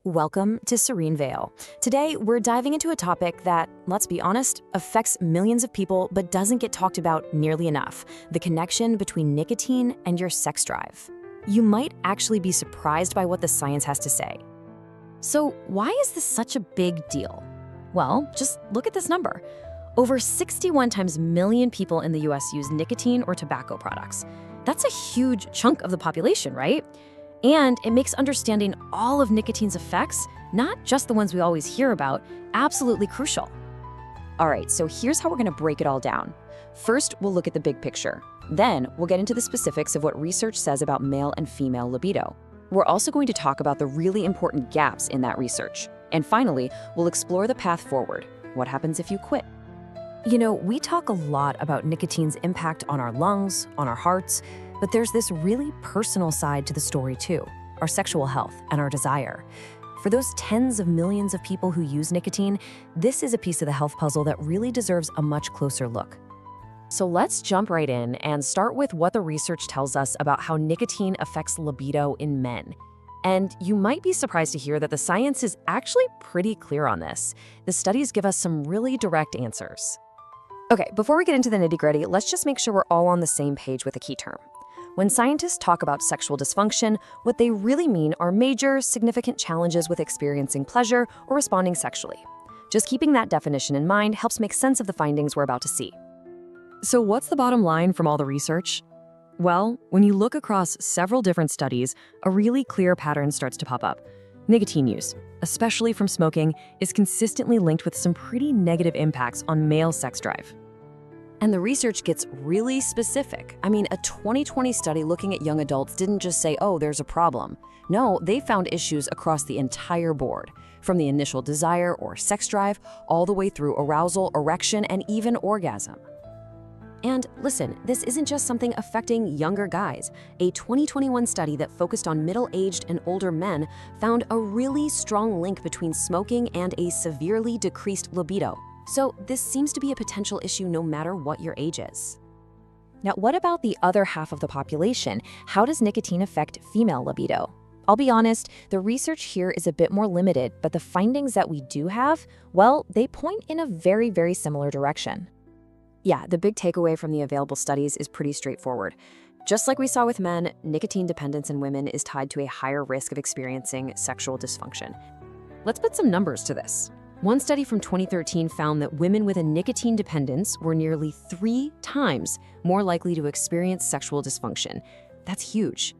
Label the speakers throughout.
Speaker 1: Welcome to Serene Vale. Today, we're diving into a topic that, let's be honest, affects millions of people but doesn't get talked about nearly enough: the connection between nicotine and your sex drive. You might actually be surprised by what the science has to say. So, why is this such a big deal? Well, just look at this number. Over 61 times million people in the US use nicotine or tobacco products. That's a huge chunk of the population, right? And it makes understanding all of nicotine's effects, not just the ones we always hear about, absolutely crucial. All right, so here's how we're gonna break it all down. First, we'll look at the big picture. Then, we'll get into the specifics of what research says about male and female libido. We're also going to talk about the really important gaps in that research. And finally, we'll explore the path forward. What happens if you quit? You know, we talk a lot about nicotine's impact on our lungs, on our hearts, but there's this really personal side to the story too: our sexual health and our desire. For those tens of millions of people who use nicotine, this is a piece of the health puzzle that really deserves a much closer look. So let's jump right in and start with what the research tells us about how nicotine affects libido in men. And you might be surprised to hear that the science is actually pretty clear on this. The studies give us some really direct answers. Okay, before we get into the nitty-gritty, let's just make sure we're all on the same page with a key term. When scientists talk about sexual dysfunction, what they really mean are major, significant challenges with experiencing pleasure or responding sexually. Just keeping that definition in mind helps make sense of the findings we're about to see. So what's the bottom line from all the research? Well, when you look across several different studies, a really clear pattern starts to pop up. Nicotine use, especially from smoking, is consistently linked with some pretty negative impacts on male sex drive. And the research gets really specific. I mean, a 2020 study looking at young adults didn't just say, oh, there's a problem. No, they found issues across the entire board, from the initial desire or sex drive, all the way through arousal, erection, and even orgasm. And listen, this isn't just something affecting younger guys. A 2021 study that focused on middle-aged and older men found a really strong link between smoking and a severely decreased libido. So this seems to be a potential issue no matter what your age is. Now, what about the other half of the population? How does nicotine affect female libido? I'll be honest, the research here is a bit more limited, but the findings that we do have, well, they point in a very, very similar direction. Yeah, the big takeaway from the available studies is pretty straightforward. Just like we saw with men, nicotine dependence in women is tied to a higher risk of experiencing sexual dysfunction. Let's put some numbers to this. One study from 2013 found that women with a nicotine dependence were nearly 3 times more likely to experience sexual dysfunction. That's huge.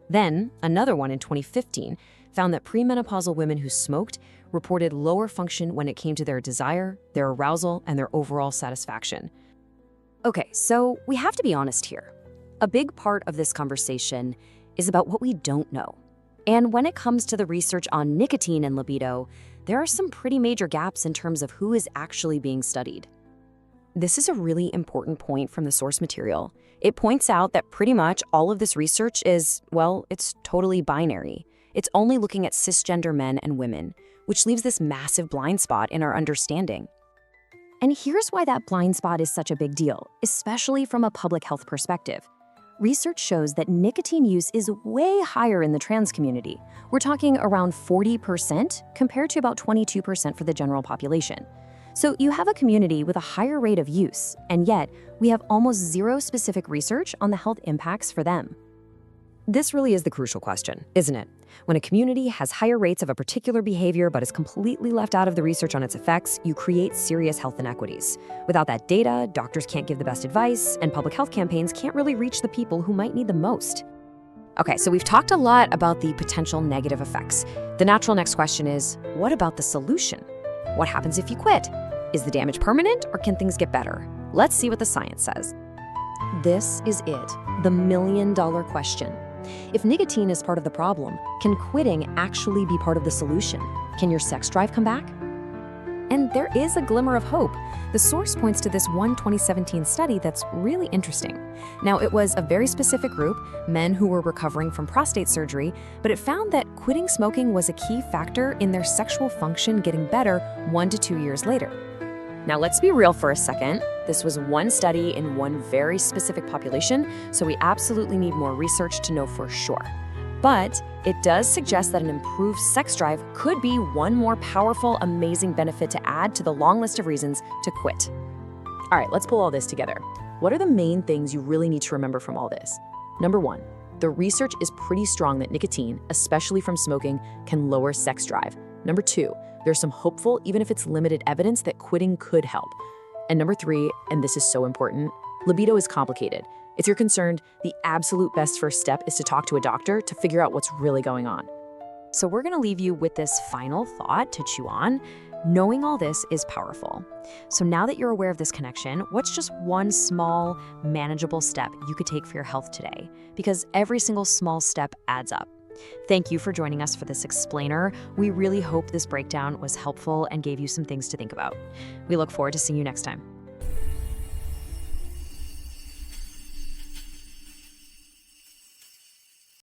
Speaker 1: Then, another one in 2015 found that premenopausal women who smoked reported lower function when it came to their desire, their arousal, and their overall satisfaction. Okay, so we have to be honest here. A big part of this conversation is about what we don't know. And when it comes to the research on nicotine and libido, there are some pretty major gaps in terms of who is actually being studied. This is a really important point from the source material. It points out that pretty much all of this research is, well, it's totally binary. It's only looking at cisgender men and women, which leaves this massive blind spot in our understanding. And here's why that blind spot is such a big deal, especially from a public health perspective. Research shows that nicotine use is way higher in the trans community. We're talking around 40% compared to about 22% for the general population. So you have a community with a higher rate of use, and yet we have almost zero specific research on the health impacts for them. This really is the crucial question, isn't it? When a community has higher rates of a particular behavior but is completely left out of the research on its effects, you create serious health inequities. Without that data, doctors can't give the best advice, and public health campaigns can't really reach the people who might need the most. Okay, so we've talked a lot about the potential negative effects. The natural next question is, what about the solution? What happens if you quit? Is the damage permanent, or can things get better? Let's see what the science says. This is it, the million-dollar question. If nicotine is part of the problem, can quitting actually be part of the solution? Can your sex drive come back? And there is a glimmer of hope. The source points to this one 2017 study that's really interesting. Now, it was a very specific group, men who were recovering from prostate surgery, but it found that quitting smoking was a key factor in their sexual function getting better 1 to 2 years later. Now, let's be real for a second. This was one study in one very specific population, so we absolutely need more research to know for sure. But it does suggest that an improved sex drive could be one more powerful, amazing benefit to add to the long list of reasons to quit. All right, let's pull all this together. What are the main things you really need to remember from all this? Number one, the research is pretty strong that nicotine, especially from smoking, can lower sex drive. Number two, there's some hopeful, even if it's limited evidence, that quitting could help. And number three, and this is so important, libido is complicated. If you're concerned, the absolute best first step is to talk to a doctor to figure out what's really going on. So we're gonna leave you with this final thought to chew on. Knowing all this is powerful. So now that you're aware of this connection, what's just one small, manageable step you could take for your health today? Because every single small step adds up. Thank you for joining us for this explainer. We really hope this breakdown was helpful and gave you some things to think about. We look forward to seeing you next time.